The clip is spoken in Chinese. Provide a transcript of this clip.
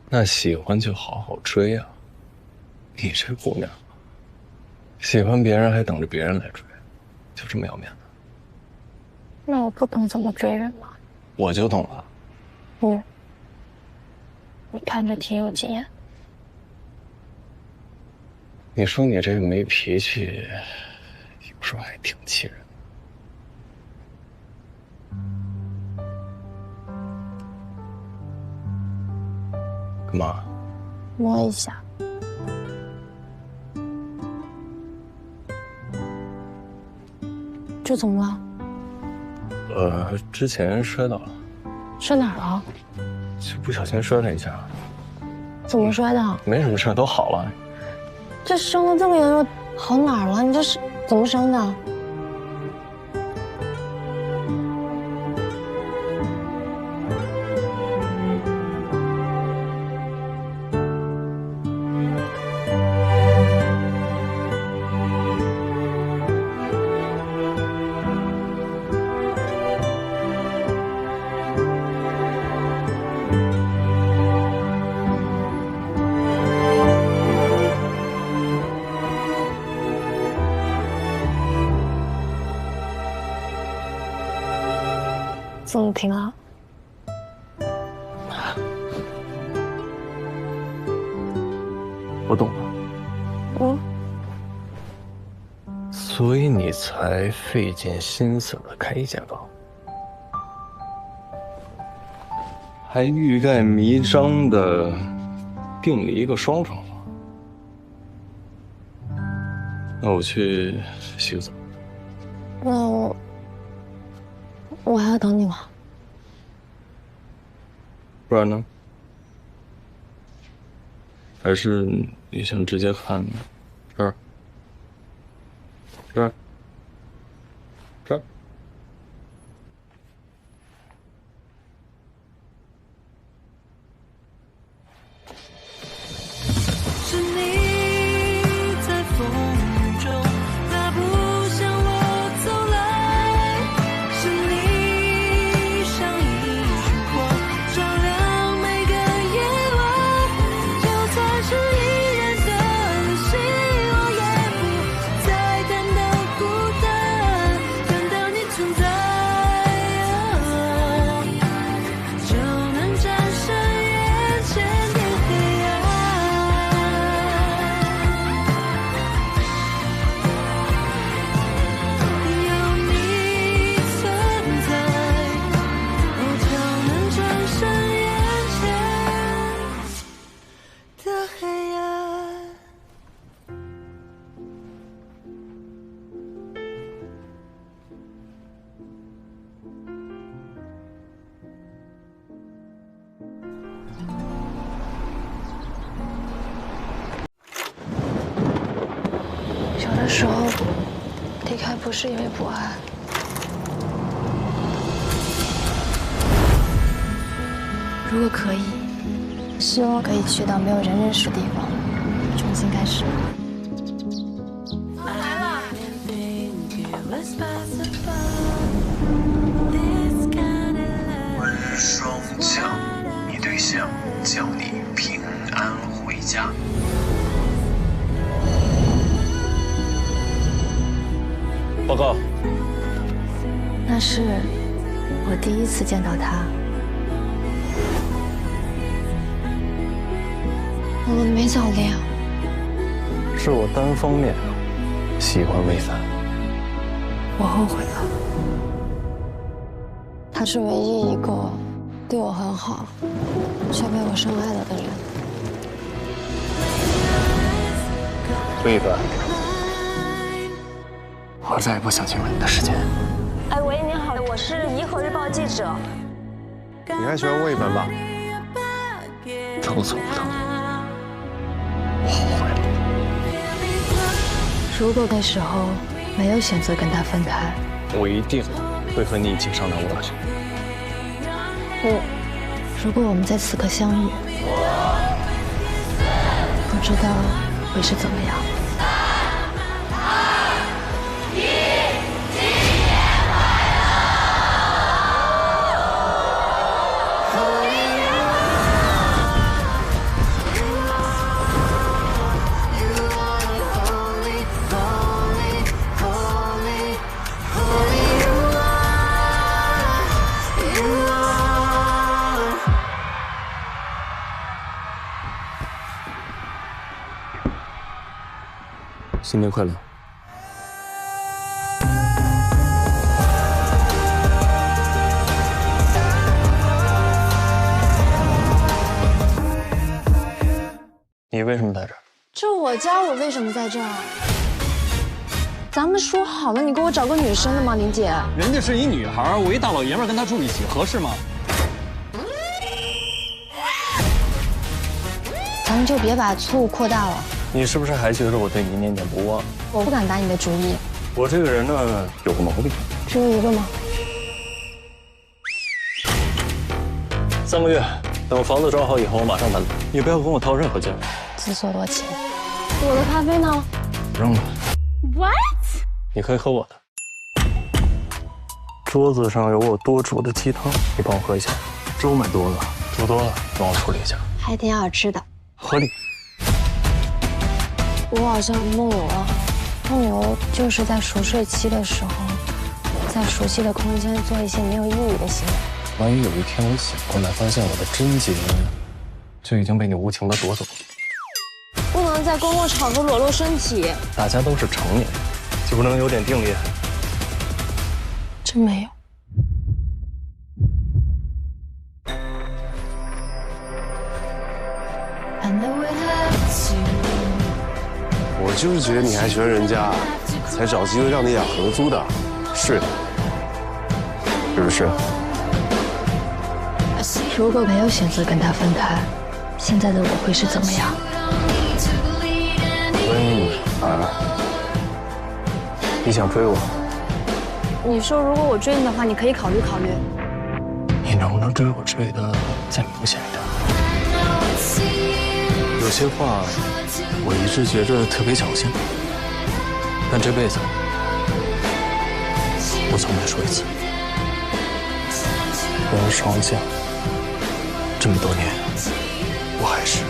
那喜欢就好好追啊！你这姑娘，喜欢别人还等着别人来追，就这么要面子？那我不懂怎么追人吗？我就懂了。你看着挺有经验。你说你这个没脾气，有时候还挺气人。干嘛？摸一下。这怎么了？之前摔倒了，摔哪儿了？就不小心摔了一下。怎么摔的？没什么事，都好了。这伤的这么严重，好哪儿了？你这是怎么伤的？怎么停了？我懂了。所以你才费尽心思的开一间房，还欲盖弥彰的订了一个双床房。那我去洗个澡。那我还要等你吗？不然呢？还是你想直接看这儿？这儿？这儿？是你在风中大步向我走来，是你像一束光照亮每个夜晚，就算是一人的旅行，我也不再感到孤单，看到你存在，就能战胜眼前的黑暗。有你存在，我就能战胜眼前的黑暗。有的时候，离开不是因为不爱，如果可以，希望可以去到没有人认识的地方，重新开始。温霜降，你对象叫你平安回家。报告。那是我第一次见到他。我们没早恋，是我单方面喜欢魏凡。我后悔了。他是唯一一个对我很好，却被我伤害了的人。魏凡，我再也不想进入你的世界。哎，喂，您好，我是《颐和日报》记者。你还喜欢魏凡吧？都做不到，我后悔了。如果那时候没有选择跟他分开，我一定会和你一起上南舞蹈去。如果我们在此刻相遇，不知道会是怎么样。新年快乐。你为什么在这儿？这我家，我为什么在这儿？咱们说好了，你给我找个女生的吗，林姐？人家是一女孩，我一大老爷们跟她住一起，合适吗？咱们就别把错误扩大了。你是不是还觉得我对你念念不忘？我不敢打你的主意。我这个人呢，有个毛病。只有一个吗3个月，等房子装好以后，我马上搬走。你不要跟我掏任何钱。自作多情。我的咖啡呢？扔了。 What？ 你可以喝我的。桌子上有我多煮的鸡汤，你帮我喝一下。粥买多了，煮多了帮我处理一下。还挺好吃的。合理。我好像梦游了。梦游就是在熟睡期的时候，在熟悉的空间做一些没有意义的行为。万一有一天我醒过来，发现我的贞洁就已经被你无情的夺走了。不能在公共场合裸露身体。大家都是成年人，就不能有点定力？真没有。我就是觉得你还喜欢人家，才找机会让你俩合租的，是不是？如果没有选择跟他分开，现在的我会是怎么样？你想追我？你说如果我追你的话，你可以考虑考虑。你能不能追我追的再明显一点？有些话我一直觉着特别侥幸，但这辈子我从没说一次。人双向，这么多年，我还是。